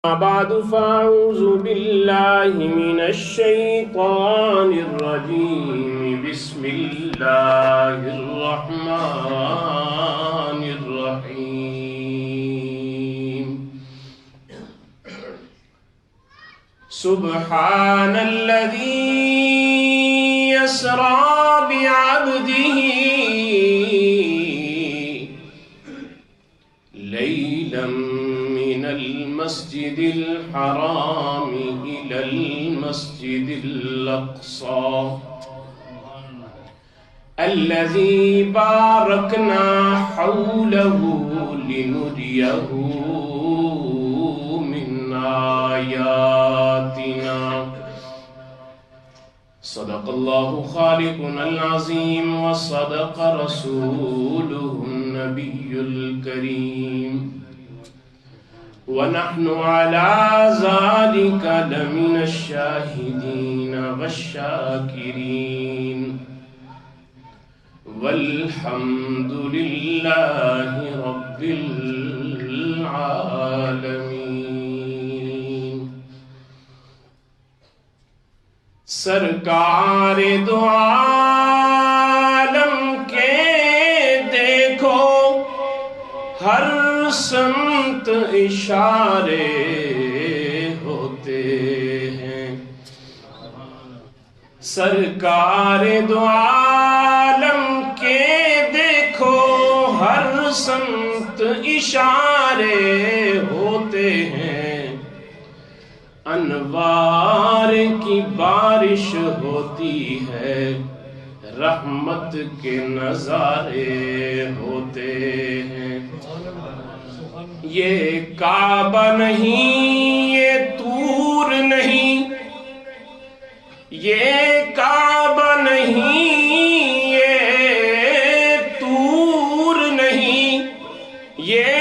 بعد فأعوذ بالله من الشيطان الرجيم بسم الله الرحمن الرحيم سبحان الذي يسرى بعبده ليلا من المسجد الحرام إلى المسجد الأقصى الذي باركنا حوله لنريه من آياتنا صدق الله خالقنا العظيم وصدق رسوله النبي الكريم ونحن على ذلك لمن الشاهدين والشاكرين والحمد لله رب العالمين. سرکار دو عالم کے دیکھو ہر سمت اشارے ہوتے ہیں. سرکار دو عالم کے دیکھو ہر سمت اشارے ہوتے ہیں. انوار کی بارش ہوتی ہے رحمت کے نظارے ہوتے ہیں. یہ کعبہ نہیں یہ طور نہیں یہ کعبہ نہیں یہ طور نہیں یہ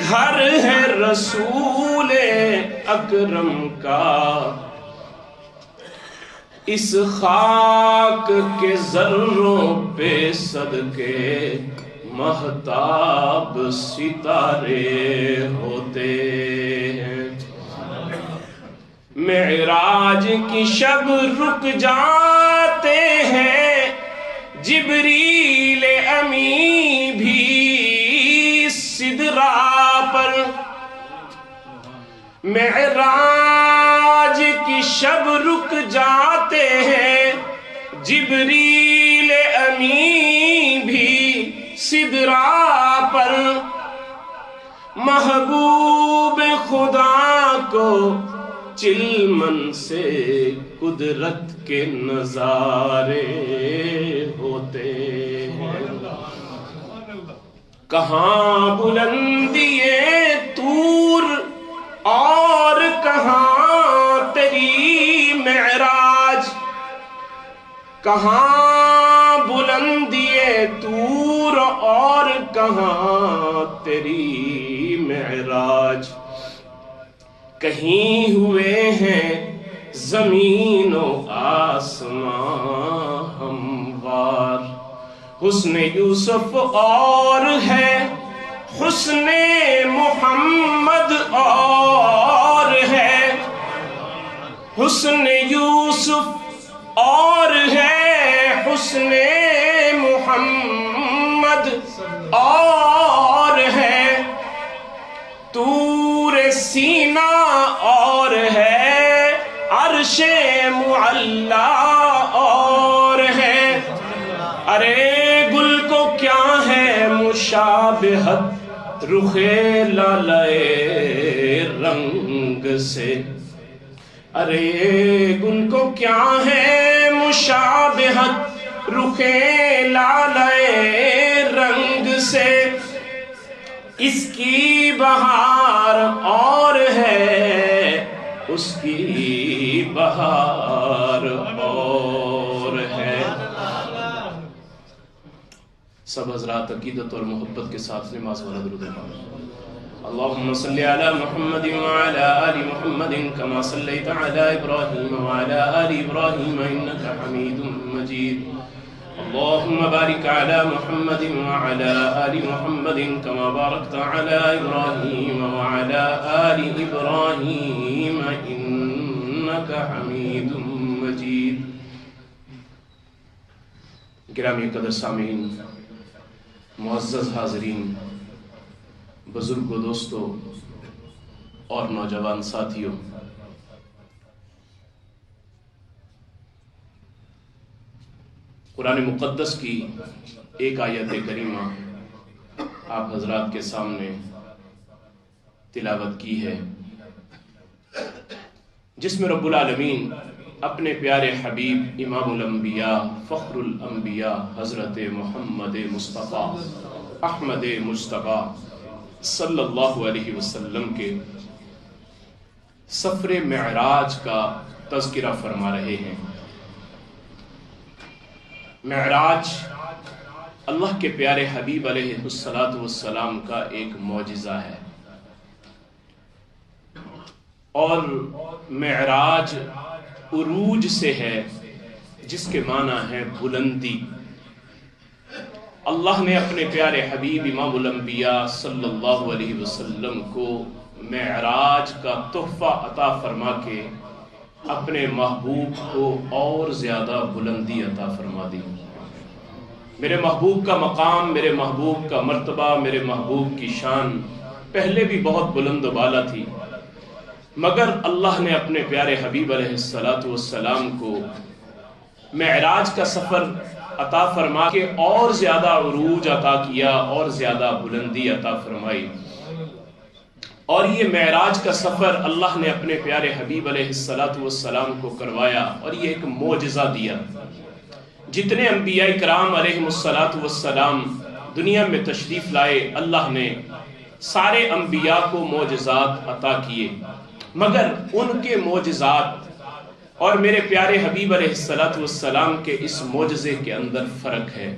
گھر ہے رسول اکرم کا. اس خاک کے ذروں پہ صدقے مہتاب ستارے ہوتے ہیں. معراج کی شب رک جاتے ہیں جبریل امی بھی سدرا پر. معراج کی شب رک جاتے ہیں جبریل امی بھی سدرا پر. محبوب خدا کو چلمن سے قدرت کے نظارے ہوتے ہیں. کہاں بلندی طور اور کہاں تیری معراج. کہاں بلندی طور اور کہاں تیری معراج. کہیں ہوئے ہیں زمین و آسمان ہموار. حسن یوسف اور ہے حسن محمد اور ہے. حسن یوسف اور ہے حسن محمد اور ہے. طور سینہ اور ہے عرش معلا اور ہے. ارے گل کو کیا ہے مشابہت رخ لالائے رنگ سے. ارے گل کو کیا ہے مشابہت رخ لالائے رنگ سے. اس کی بہار اور ہے اس کی بہار اور ہے. سب حضرات عقیدت اور محبت کے ساتھ نماز والا درود پڑھیں. اللهم صل على محمد وعلى آل محمد كما صليت على إبراهيم وعلى آل إبراهيم إنك حميد مجيد. اللهم بارك على محمد وعلى آل محمد كما باركت على إبراهيم وعلى آل إبراهيم إنك حميد مجيد. گرامی قدر سامعین، معزز حاضرین، بزرگ و دوستو اور نوجوان ساتھیوں، قرآن مقدس کی ایک آیت کریمہ آپ حضرات کے سامنے تلاوت کی ہے، جس میں رب العالمین اپنے پیارے حبیب امام الانبیاء فخر الانبیاء حضرت محمد مصطفیٰ احمد مجتبیٰ صلی اللہ علیہ وسلم کے سفر معراج کا تذکرہ فرما رہے ہیں۔ معراج اللہ کے پیارے حبیب علیہ السلام کا ایک معجزہ ہے، اور معراج عروج سے ہے، جس کے معنی ہے بلندی۔ اللہ نے اپنے پیارے حبیب امام الانبیاء صلی اللہ علیہ وسلم کو معراج کا تحفہ عطا فرما کے اپنے محبوب کو اور زیادہ بلندی عطا فرما دی۔ میرے محبوب کا مقام، میرے محبوب کا مرتبہ، میرے محبوب کی شان پہلے بھی بہت بلند و بالا تھی، مگر اللہ نے اپنے پیارے حبیب علیہ السلام کو معراج کا سفر عطا فرما کے اور زیادہ عروج عطا کیا، اور زیادہ بلندی عطا فرمائی۔ اور یہ معراج کا سفر اللہ نے اپنے پیارے حبیب علیہ السلام کو کروایا، اور یہ ایک معجزہ دیا۔ جتنے انبیاء کرام علیہم السلام دنیا میں تشریف لائے، اللہ نے سارے انبیاء کو معجزات عطا کیے، مگر ان کے معجزات اور میرے پیارے حبیب علیہ السلام کے اس معجزے کے اندر فرق ہے۔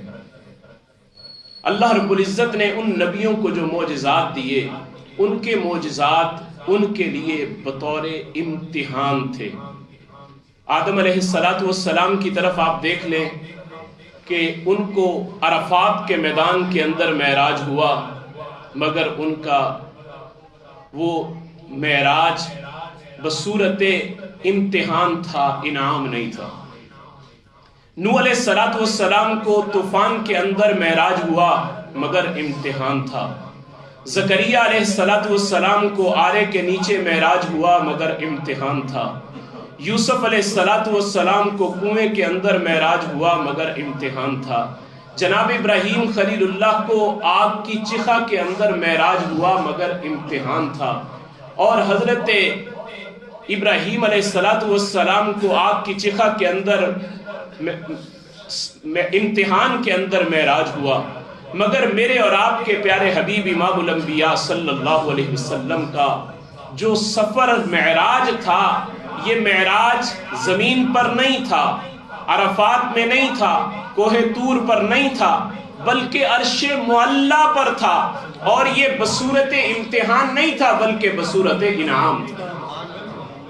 اللہ رب العزت نے ان نبیوں کو جو معجزات دیے، ان کے معجزات ان کے لیے بطور امتحان تھے۔ آدم علیہ السلام کی طرف آپ دیکھ لیں کہ ان کو عرفات کے میدان کے اندر معراج ہوا، مگر ان کا وہ معراج بصورت امتحان تھا، انعام نہیں تھا۔ نوح علیہ السلام کو طوفان کے اندر معراج ہوا، مگر امتحان تھا۔ زکریا علیہ السلام کو آرے کے نیچے معراج ہوا، مگر امتحان تھا۔ یوسف علیہ السلام کو کنویں کے اندر معراج ہوا، مگر امتحان تھا۔ جناب ابراہیم خلیل اللہ کو آگ کی چخا کے اندر معراج ہوا، مگر امتحان تھا۔ اور حضرت ابراہیم علیہ السلام کو آگ کی چخا کے اندر امتحان کے اندر معراج ہوا، مگر میرے اور آپ کے پیارے حبیب امام الانبیاء صلی اللہ علیہ وسلم کا جو سفر معراج تھا، یہ معراج زمین پر نہیں تھا، عرفات میں نہیں تھا، کوہ طور پر نہیں تھا، بلکہ عرش معلی پر تھا۔ اور یہ بصورت امتحان نہیں تھا، بلکہ بصورت انعام تھا،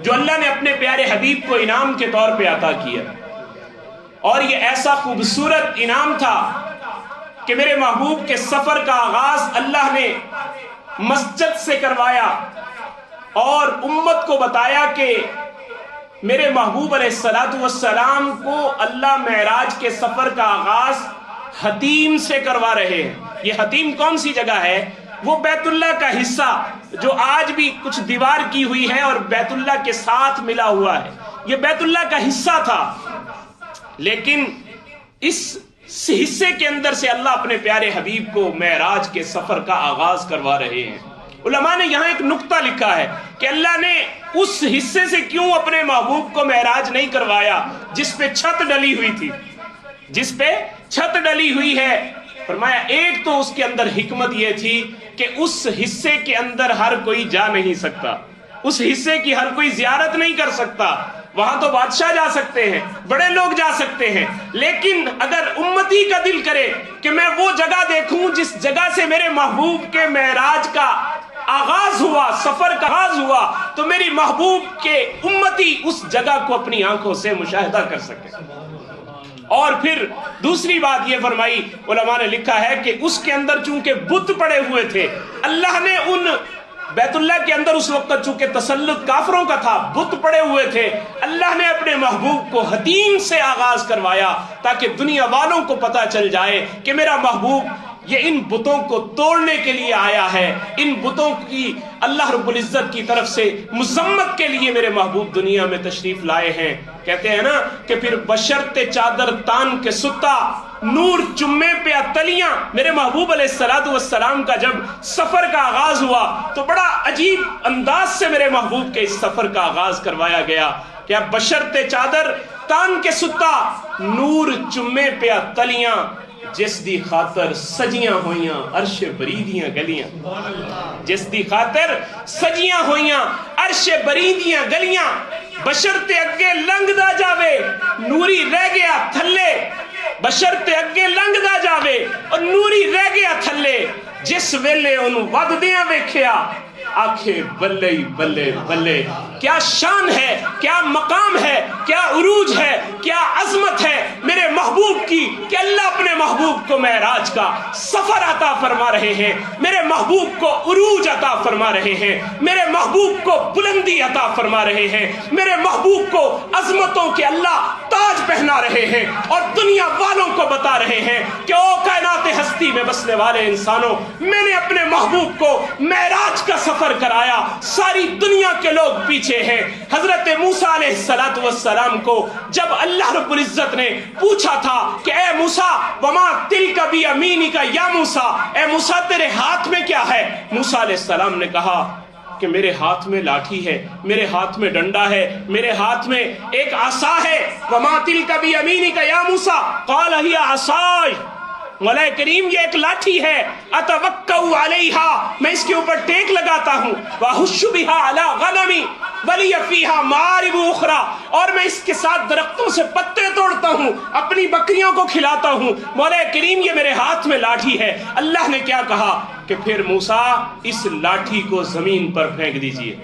جو اللہ نے اپنے پیارے حبیب کو انعام کے طور پہ عطا کیا۔ اور یہ ایسا خوبصورت انعام تھا کہ میرے محبوب کے سفر کا آغاز اللہ نے مسجد سے کروایا، اور امت کو بتایا کہ میرے محبوب علیہ السلام کو اللہ معراج کے سفر کا آغاز حتیم سے کروا رہے ہیں۔ یہ حتیم کون سی جگہ ہے؟ وہ بیت اللہ کا حصہ جو آج بھی کچھ دیوار کی ہوئی ہے اور بیت اللہ کے ساتھ ملا ہوا ہے، یہ بیت اللہ کا حصہ تھا۔ لیکن اس حصے کے اندر سے اللہ اپنے پیارے حبیب کو معراج کے سفر کا آغاز کروا رہے ہیں۔ علماء نے یہاں ایک نقطہ لکھا ہے کہ اللہ نے اس حصے سے کیوں اپنے محبوب کو معراج نہیں کروایا جس پہ چھت ڈلی ہوئی تھی، جس پہ چھت ڈلی ہوئی ہے؟ فرمایا ایک تو اس کے اندر حکمت یہ تھی کہ اس حصے کے اندر ہر کوئی جا نہیں سکتا، اس حصے کی ہر کوئی زیارت نہیں کر سکتا۔ وہاں تو بادشاہ جا سکتے ہیں، بڑے لوگ جا سکتے ہیں، لیکن اگر امتی کا دل کرے کہ میں وہ جگہ دیکھوں جس جگہ سے میرے محبوب کے معراج کا آغاز ہوا، سفر کا آغاز ہوا، تو میری محبوب کے امتی اس جگہ کو اپنی آنکھوں سے مشاہدہ کر سکے۔ اور پھر دوسری بات یہ فرمائی، علماء نے لکھا ہے کہ اس کے اندر چونکہ بت پڑے ہوئے تھے، اللہ نے ان بیت اللہ کے اندر اس وقت چونکہ تسلط کافروں کا تھا، بت پڑے ہوئے تھے، اللہ نے اپنے محبوب کو حتیم سے آغاز کروایا تاکہ دنیا والوں کو پتہ چل جائے کہ میرا محبوب یہ ان بتوں کو توڑنے کے لیے آیا ہے، ان بتوں کی اللہ رب العزت کی طرف سے مذمت کے لیے میرے محبوب دنیا میں تشریف لائے ہیں۔ کہتے ہیں نا کہ پھر بشرط چادر تان کے ستا، نور چمے پہ تلیاں، میرے محبوب علیہ السلام کا جب سفر کا آغاز ہوا تو بڑا عجیب انداز سے میرے محبوب کے اس سفر کا آغاز کروایا گیا کہ اب بشرط چادر تان کے ستا، نور چمے پہ تلیاں، جس دی خاطر سجیاں ہویاں عرش بریدیاں گلیاں، جس دی خاطر سجیاں ہویاں عرش بریدیاں گلیاں، بشرط اگے لنگ دا جاوے نوری رہ گیا تھلے، بشرط اگے لنگ دا جاوے اور نوری رہ گیا تھلے، جس ویلے انہوں وددیاں ویکھیا آنکھیں بلے بلے بلے۔ کیا شان ہے، کیا مقام ہے، کیا عروج ہے، کیا عظمت ہے میرے محبوب کی کہ اللہ اپنے محبوب کو معراج کا سفر عطا فرما رہے ہیں، میرے محبوب کو عروج عطا فرما رہے ہیں، میرے محبوب کو بلندی عطا فرما رہے ہیں، میرے محبوب کو عظمتوں کے اللہ تاج پہنا رہے ہیں اور دنیا والوں کو بتا رہے ہیں کہ او کائنات ہستی میں بسنے والے انسانوں، میں نے اپنے محبوب کو معراج کا سفر کرایا، ساری دنیا کے لوگ پیچھے ہیں۔ حضرت موسیٰ علیہ السلام کو جب اللہ رب العزت نے پوچھا تھا کہ اے موسیٰ وما تلک بیمینک یا موسیٰ، اے موسیٰ تیرے ہاتھ میں کیا ہے؟ موسیٰ علیہ السلام نے کہا کہ میرے ہاتھ میں لاٹھی ہے، میرے ہاتھ میں ڈنڈا ہے، میرے ہاتھ میں ایک عصا ہے۔ وما تلک بیمینک یا موسیٰ قال ہی عصای، مولا کریم یہ ایک لاٹھی ہے، اتوکؤ علیہا، میں اس کے اوپر ٹیک لگاتا ہوں، واہش بہا علی غنمی ولی فیہا مآرب اخری، اور میں اس کے ساتھ درختوں سے پتے توڑتا ہوں، اپنی بکریوں کو کھلاتا ہوں۔ مولا کریم یہ میرے ہاتھ میں لاٹھی ہے۔ اللہ نے کیا کہا کہ پھر موسیٰ اس لاٹھی کو زمین پر پھینک دیجئے،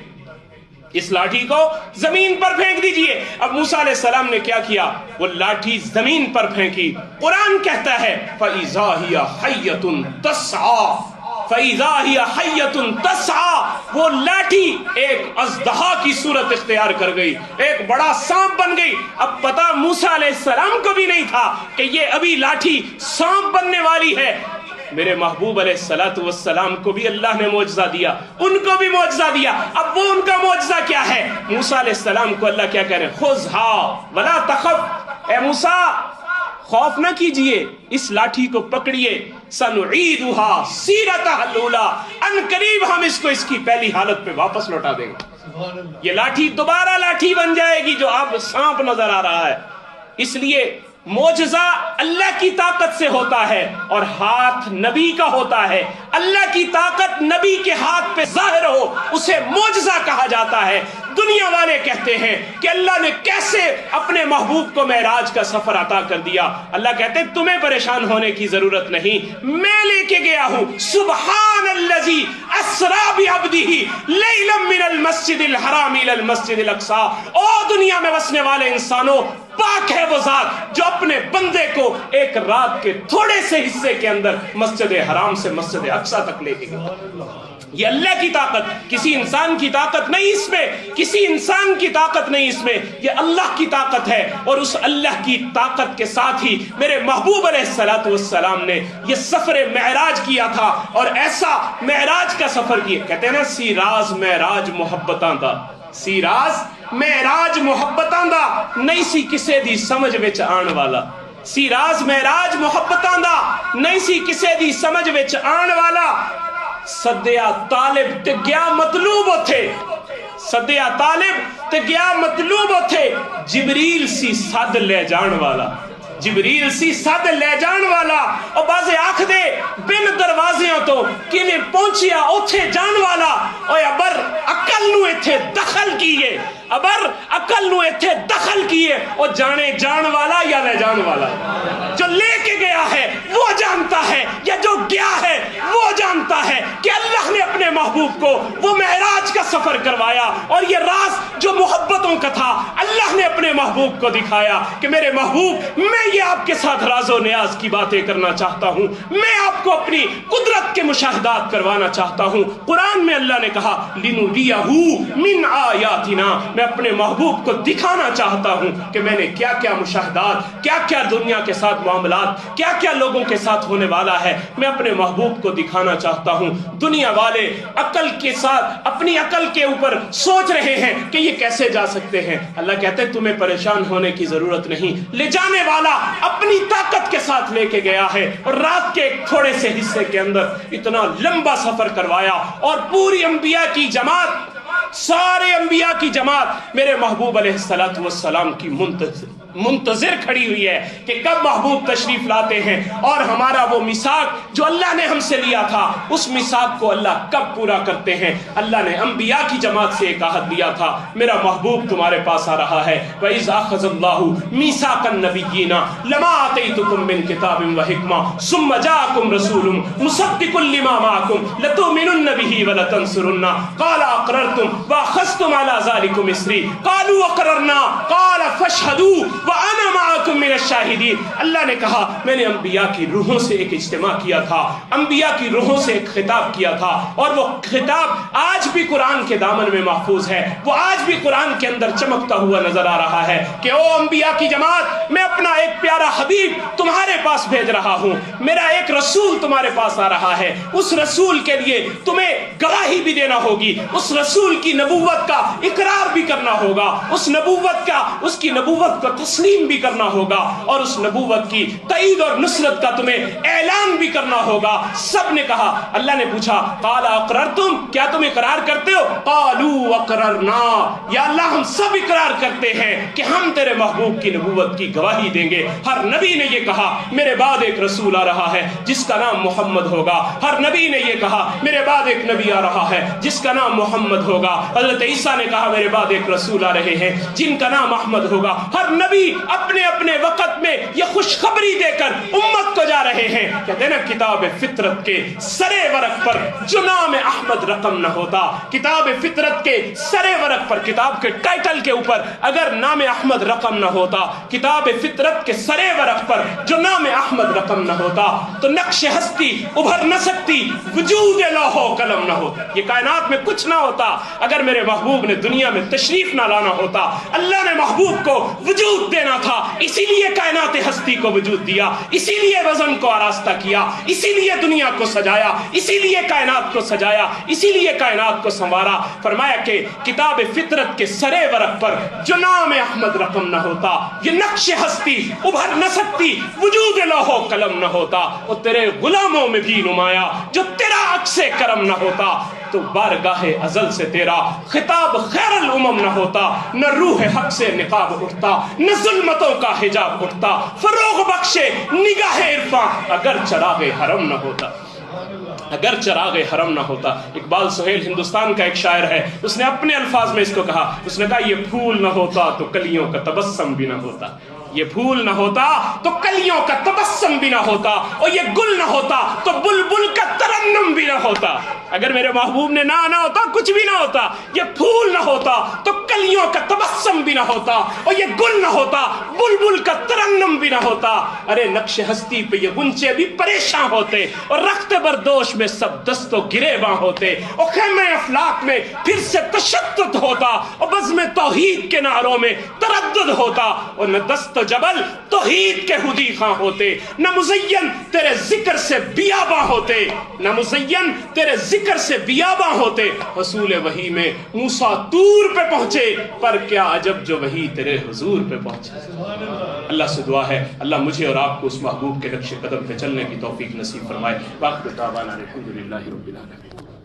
اس لاٹھی کو زمین پر پھینک دیجئے۔ اب موسیٰ علیہ السلام نے کیا کیا؟ وہ لاٹھی زمین پر پھینکی۔ قرآن کہتا ہے فَإِذَا هِيَ حَيَّةٌ تَسْعَىٰ، فَإِذَا هِيَ حَيَّةٌ تَسْعَىٰ، وہ لاٹھی ایک اژدہا کی صورت اختیار کر گئی، ایک بڑا سانپ بن گئی۔ اب پتہ موسیٰ علیہ السلام کو بھی نہیں تھا کہ یہ ابھی لاٹھی سانپ بننے والی ہے۔ میرے محبوب علیہ السلام کو بھی اللہ نے معجزہ دیا، ان کو بھی معجزہ دیا۔ اب وہ ان کا معجزہ کیا ہے؟ موسیٰ علیہ السلام کو اللہ کیا کہہ رہے ہیں؟ خذھا ولا تخف، اے موسیٰ خوف نہ کیجئے، اس لاٹھی کو پکڑیے، سنعیدھا سیرتھا الاولی، ان قریب ہم اس کو اس کی پہلی حالت پہ واپس لوٹا دیں گے۔ یہ لاٹھی دوبارہ لاٹھی بن جائے گی جو اب سانپ نظر آ رہا ہے۔ اس لیے معجزہ اللہ کی طاقت سے ہوتا ہے اور ہاتھ نبی کا ہوتا ہے۔ اللہ کی طاقت نبی کے ہاتھ پہ ظاہر ہو اسے معجزہ کہا جاتا ہے۔ دنیا والے کہتے ہیں کہ اللہ نے کیسے اپنے محبوب کو معراج کا سفر عطا کر دیا۔ اللہ کہتے ہیں تمہیں پریشان ہونے کی ضرورت نہیں، میں لے کے گیا ہوں۔ سبحان الذی اسری بعبدہ لیلا من المسجد الحرام الی المسجد الاقصی، او دنیا میں بسنے والے انسانوں، پاک ہے وہ ذات جو اپنے بندے کو ایک رات کے تھوڑے سے حصے کے اندر مسجد حرام سے مسجد اقصی تک لے کے گیا۔ یہ اللہ کی طاقت، کسی انسان کی طاقت نہیں اس میں، کسی انسان کی طاقت نہیں اس میں، یہ اللہ کی طاقت ہے۔ اور اس اللہ کی طاقت کے ساتھ ہی میرے محبوب علیہ السلام نے یہ سفر معراج کیا تھا، اور ایسا معراج کا سفر کیا، کہتے ہیں نا سی راز معراج محبتاں دا، سی راز معراج محبتاں دا نہیں سی کسے دی سمجھ وچ آن والا، سی راز معراج محبتاں دا نہیں سی کسے دی سمجھ وچ آن والا۔ سدیا طالب تے گیا مطلوب ہوتے، سدیا طالب تے گیا مطلوب ہوتے، جبریل سی سد لے جان والا، جبریل سی سد لے جان والا۔ اور بازے آکھ دے بن دروازیاں تو کیویں پہنچیا اوتھے جان والا، اوے ابر عقل نو ایتھے دخل دخل کیے ابر عقل نو ایتھے دخل کیے اور جانے جان والا یا لے جان والا جو لے کے گیا ہے وہ جانتا ہے یا جو گیا ہے وہ جانتا ہے کہ اللہ نے اپنے محبوب کو وہ معراج کا سفر کروایا اور یہ راز جو محبتوں کا تھا اللہ نے اپنے محبوب کو دکھایا کہ میرے محبوب میں یہ آپ کے ساتھ راز و نیاز کی باتیں کرنا چاہتا ہوں, میں آپ کو اپنی قدرت کے مشاہدات کروانا چاہتا ہوں. قرآن میں اللہ نے کہا لِنُرِيَهُ مِنْ آیاتنا, میں اپنے محبوب کو دکھانا چاہتا ہوں کہ میں نے کیا کیا مشاہدات, کیا کیا دنیا کے ساتھ معاملات, کیا کیا لوگوں کے ساتھ ہونے والا ہے, میں اپنے محبوب کو دکھانا چاہتا ہوں. دنیا والے عقل کے ساتھ اپنی عقل کے اوپر سوچ رہے ہیں کہ یہ کیسے جا سکتے ہیں. اللہ کہتے ہیں تمہیں پریشان ہونے کی ضرورت نہیں, لے جانے والا اپنی طاقت کے ساتھ لے کے گیا ہے اور رات کے ایک تھوڑے سے حصے کے اندر اتنا لمبا سفر کروایا اور پوری انبیاء کی جماعت, سارے انبیاء کی جماعت میرے محبوب علیہ السلام کی منتظر کھڑی ہوئی ہے کہ کب محبوب تشریف لاتے ہیں اور ہمارا وہ میثاق جو اللہ نے ہم سے لیا تھا اس میثاق کو اللہ کب پورا کرتے ہیں. اللہ نے انبیاء کی جماعت سے ایک عہد لیا تھا, میرا محبوب تمہارے پاس آ رہا ہے. وَإِذْ أَخَذَ اللَّهُ مِيثَاقَ النَّبِيِّينَ لَمَا آتَيْتُكُم مِّن كِتَابٍ وَحِكْمَةٍ ثُمَّ جَاءَكُمْ رَسُولٌ مُصَدِّقٌ لِّمَا مَعَكُمْ لَتُؤْمِنُنَّ بِهِ وَلَتَنصُرُنَّهُ قَالَ أَقْرَرْتُمْ وَأَخَذْتُمْ عَلَىٰ ذَلِكُمْ إِصْرِي قَالُوا أَقْرَرْنَا قَالَ فَاشْهَدُوا وَأَنَا مَعَكُمْ مِنَ الشَّاهِدِينَ. اللہ نے کہا میں نے انبیاء کی روحوں سے ایک اجتماع کیا تھا, انبیاء کی روحوں سے ایک خطاب کیا تھا اور وہ خطاب آج بھی قرآن کے دامن میں محفوظ ہے, وہ آج بھی قرآن کے اندر چمکتا ہوا نظر آ رہا ہے کہ او انبیاء کی جماعت, میں اپنا ایک پیارا حبیب تمہارے پاس بھیج رہا ہوں, میرا ایک رسول تمہارے پاس آ رہا ہے. اس رسول کے لیے تمہیں گواہی بھی دینا ہوگی, اس رسول کی نبوت کا اقرار بھی کرنا ہوگا, اس نبوت کا, اس کی نبوت کو تسلیم بھی کرنا ہوگا اور اس نبوت کی تائید اور نصرت کا تمہیں اعلان بھی کرنا ہوگا. سب نے کہا, اللہ نے پوچھا قال اقررتم, کیا تم اقرار کرتے ہو؟ قالوا اقررنا, یا اللہ ہم سب اقرار کرتے ہیں کہ ہم تیرے محبوب کی نبوت کی گواہی دیں گے. ہر نبی نے یہ کہا میرے بعد ایک رسول آ رہا ہے جس کا نام محمد ہوگا. ہر نبی نے یہ کہا میرے بعد ایک نبی آ رہا ہے جس کا نام محمد ہوگا. حضرت عیسیٰ نے کہا میرے بعد ایک رسول آ رہے ہیں جن کا نام احمد ہوگا. ہر نبی اپنے اپنے وقت میں یہ خوشخبری دے کر امت کو جا رہے ہیں. کہتے ہیں نا کتاب فطرت کے سرے ورق پر جو نام احمد رقم نہ ہوتا, کتاب فطرت کے سرے ورق پر, کتاب کے ٹائٹل کے اوپر اگر نام احمد رقم نہ ہوتا, کتاب فطرت کے سرے ورق پر جو نام احمد رقم نہ ہوتا تو نقش ہستی ابھر نہ سکتی, وجود لوح و قلم نہ ہوتا, یہ کائنات میں کچھ نہ ہوتا اگر میرے محبوب نے دنیا میں تشریف نہ لانا ہوتا. اللہ نے محبوب کو وجود دینا تھا, اسی لیے کائنات ہستی کو وجود دیا, اسی لیے وزن کو آراستہ کیا, اسی لیے دنیا کو سجایا, اسی لیے کائنات کو سجایا, اسی لیے کائنات کو سنوارا. فرمایا کہ کتاب فطرت کے سرے ورق پر جو نام احمد رقم نہ ہوتا, یہ نقش ہستی ابھر نہ سکتی, وجود لوح و قلم نہ ہوتا, اور تیرے غلاموں میں بھی نمایاں جو تیرا عکس کرم نہ ہوتا, تو بارگاہ ازل سے تیرا خطاب خیر الامم نہ ہوتا, نہ روح حق سے نقاب اٹھتا, نہ ظلمتوں کا حجاب اٹھتا. فروغ بخشے نگاہ عرفاں اگر چراغ حرم نہ ہوتا, اگر چراغ حرم نہ ہوتا. اقبال سہیل ہندوستان کا ایک شاعر ہے, اس نے اپنے الفاظ میں اس کو کہا, اس نے کہا یہ پھول نہ ہوتا تو کلیوں کا تبسم بھی نہ ہوتا, یہ پھول نہ ہوتا تو کلیوں کا تبسم بھی نہ ہوتا, اور یہ گل نہ ہوتا تو بلبل کا ترنم بھی نہ ہوتا. اگر میرے محبوب نے نہ آنا ہوتا کچھ بھی نہ ہوتا, یہ پھول نہ ہوتا تو کلیوں کا تبسم بھی نہ ہوتا, اور یہ گل نہ ہوتا بلبل کا ترنم بھی نہ ہوتا. ارے نقش ہستی پہ یہ غنچے بھی پریشان ہوتے, اور رخت بردوش میں سب دست و گریباں ہوتے, اور خیمہ افلاک میں پھر سے تشدد ہوتا, اور بزم توحید کے نعروں میں تردد ہوتا, اور نہ دست جبل توحید کے ہدی خواں ہوتے, نہ مزین تیرے ذکر سے بیاباں ہوتے, نہ مزین تیرے ذکر سے بیاباں ہوتے. حصول وحی میں موسیٰ طور پہ پہنچے, پر کیا عجب جو وحی تیرے حضور پہ پہنچے. اللہ سے دعا ہے اللہ مجھے اور آپ کو اس محبوب کے نقش قدم پہ چلنے کی توفیق نصیب فرمائے. باقی دعوانا الحمدللہ رب العالمین.